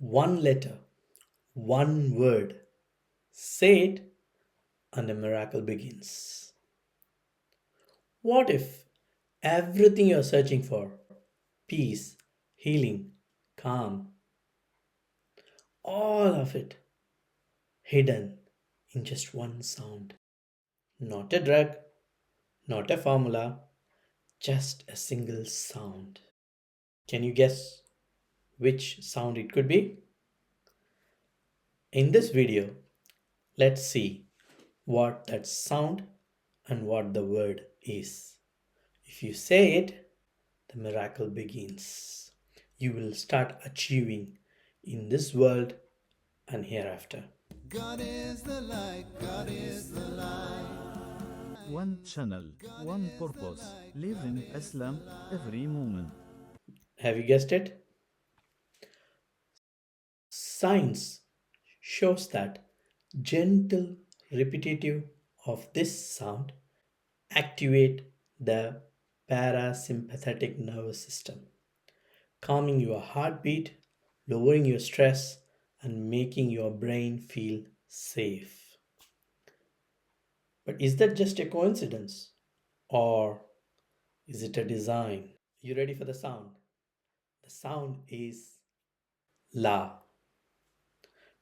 One letter, one word. Say it, and a miracle begins. What if everything you're searching for, peace, healing, calm, all of it hidden in just one sound? Not a drug, not a formula, just a single sound. Can you guess which sound it could be? In this video, let's see what that sound and what the word is. If you say it, the miracle begins. You will start achieving in this world and hereafter. God is the light, God is the light. One channel, one purpose, living Islam every moment. Have you guessed it? Science shows that gentle repetitive of this sound activate the parasympathetic nervous system, calming your heartbeat, lowering your stress, and making your brain feel safe. But is that just a coincidence? Or is it a design? You ready for the sound? The sound is La.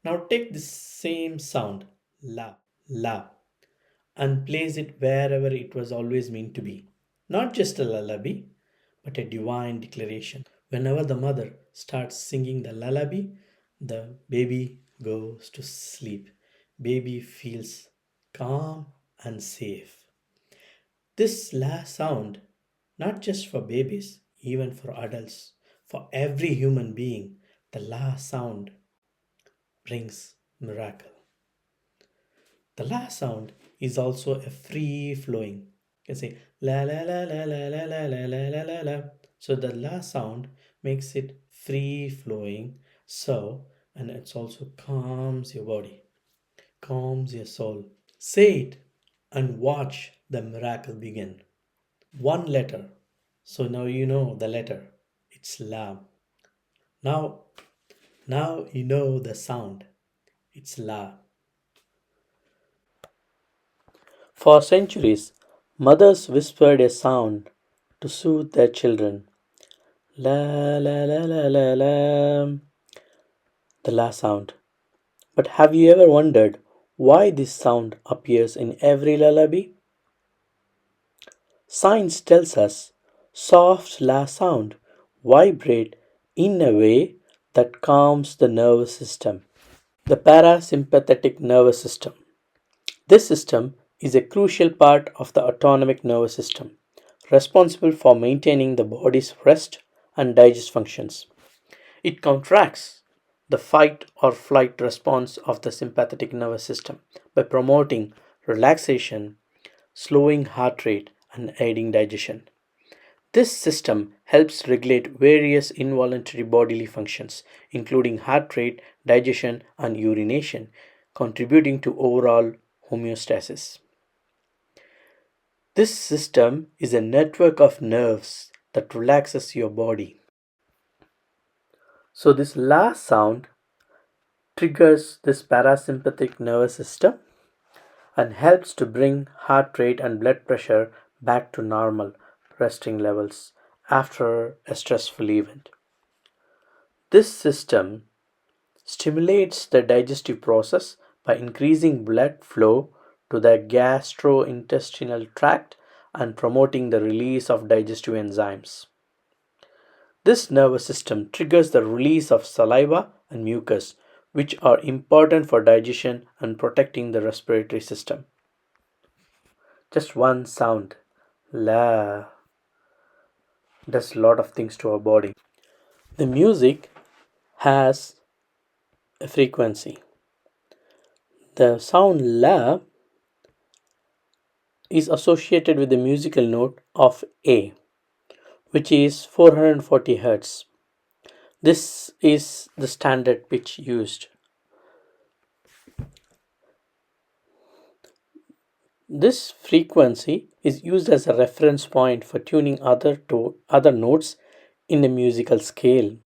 Now take this same sound, La, and place it wherever it was always meant to be. Not just a lullaby, but a divine declaration. Whenever the mother starts singing the lullaby, the baby goes to sleep. Baby feels calm and safe. This la sound, not just for babies, even for adults, for every human being, the la sound brings miracle. The la sound is also a free flowing. You can say la la la la la la la la la la la la. So the la sound makes it free flowing. So, and it's also calms your body, calms your soul. Say it and watch the miracle begin. One letter. So now you know the letter. It's la. Now, now you know the sound. It's la. For centuries, mothers whispered a sound to soothe their children. La la la la la la. The la sound. But have you ever wondered why this sound appears in every lullaby? Science tells us soft la sound vibrate in a way that calms the nervous system. The parasympathetic nervous system. This system is a crucial part of the autonomic nervous system, responsible for maintaining the body's rest and digest functions. It counteracts the fight or flight response of the sympathetic nervous system by promoting relaxation, slowing heart rate, and aiding digestion. This system helps regulate various involuntary bodily functions, including heart rate, digestion, and urination, contributing to overall homeostasis. This system is a network of nerves that relaxes your body. So, this last sound triggers this parasympathetic nervous system and helps to bring heart rate and blood pressure back to normal resting levels after a stressful event. This system stimulates the digestive process by increasing blood flow to the gastrointestinal tract and promoting the release of digestive enzymes. This nervous system triggers the release of saliva and mucus, which are important for digestion and protecting the respiratory system. Just one sound, la, does a lot of things to our body. The music has a frequency. The sound la is associated with the musical note of A, which is 440 Hz. This is the standard pitch used. This frequency is used as a reference point for tuning other notes in a musical scale.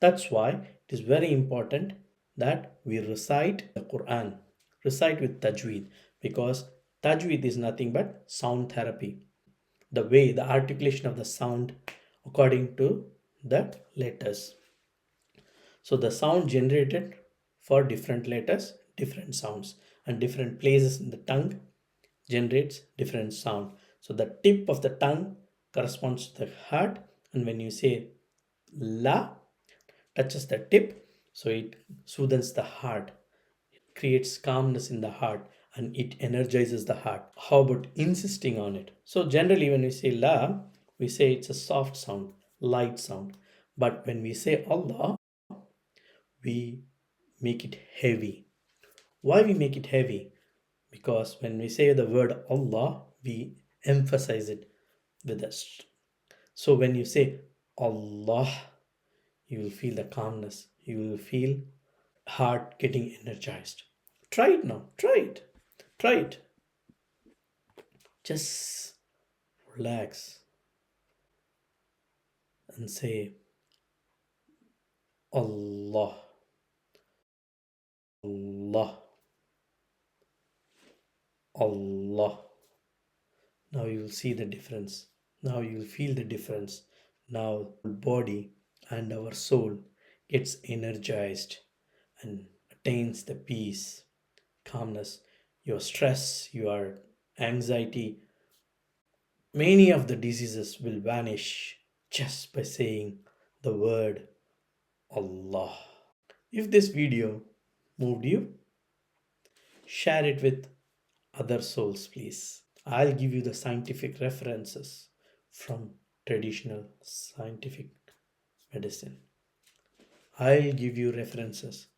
That's why it is very important that we recite the Quran, recite with tajweed, because tajweed is nothing but sound therapy. The way, the articulation of the sound according to the letters. So the sound generated for different letters, different sounds, and different places in the tongue generates different sound. So the tip of the tongue corresponds to the heart, and when you say la, touches the tip, so it soothes the heart, creates calmness in the heart, and it energizes the heart. How about insisting on it? So generally when we say la, we say it's a soft sound, light sound. But when we say Allah, we make it heavy. Why we make it heavy? Because when we say the word Allah, we emphasize it with us. So when you say Allah, you will feel the calmness. You will feel heart getting energized. Try it now. Try it. Try it. Just relax and say Allah, Allah, Allah. Now you will see the difference. Now you will feel the difference. Now body and our soul gets energized and attains the peace, calmness. Your stress, your anxiety, many of the diseases will vanish just by saying the word Allah. If this video moved you, share it with other souls, please. I'll give you the scientific references from traditional scientific medicine. I'll give you references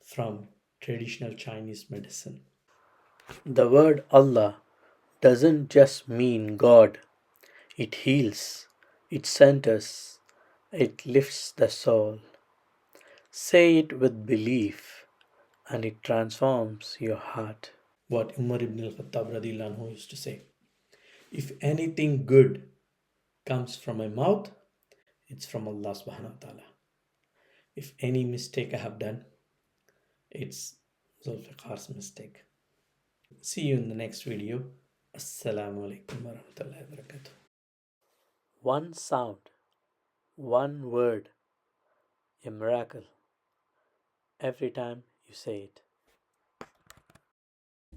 from traditional Chinese medicine. The word Allah doesn't just mean God, it heals, it centers, it lifts the soul. Say it with belief and it transforms your heart. What Umar ibn al-Khattab radhiyallahu anhu used to say. If anything good comes from my mouth, it's from Allah subhanahu wa ta'ala. If any mistake I have done, it's Zulfiqar's mistake. See you in the next video. Assalamu alaikum warahmatullahi wabarakatuh. One sound, one word, a miracle every time you say it.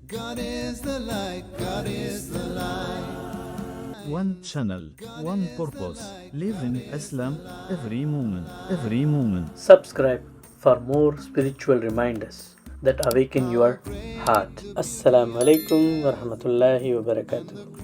God is the light, God is the light. One channel, one purpose. Live in Islam every moment, every moment. Subscribe for more spiritual reminders that awaken your heart. Assalamu alaikum warahmatullahi wabarakatuh.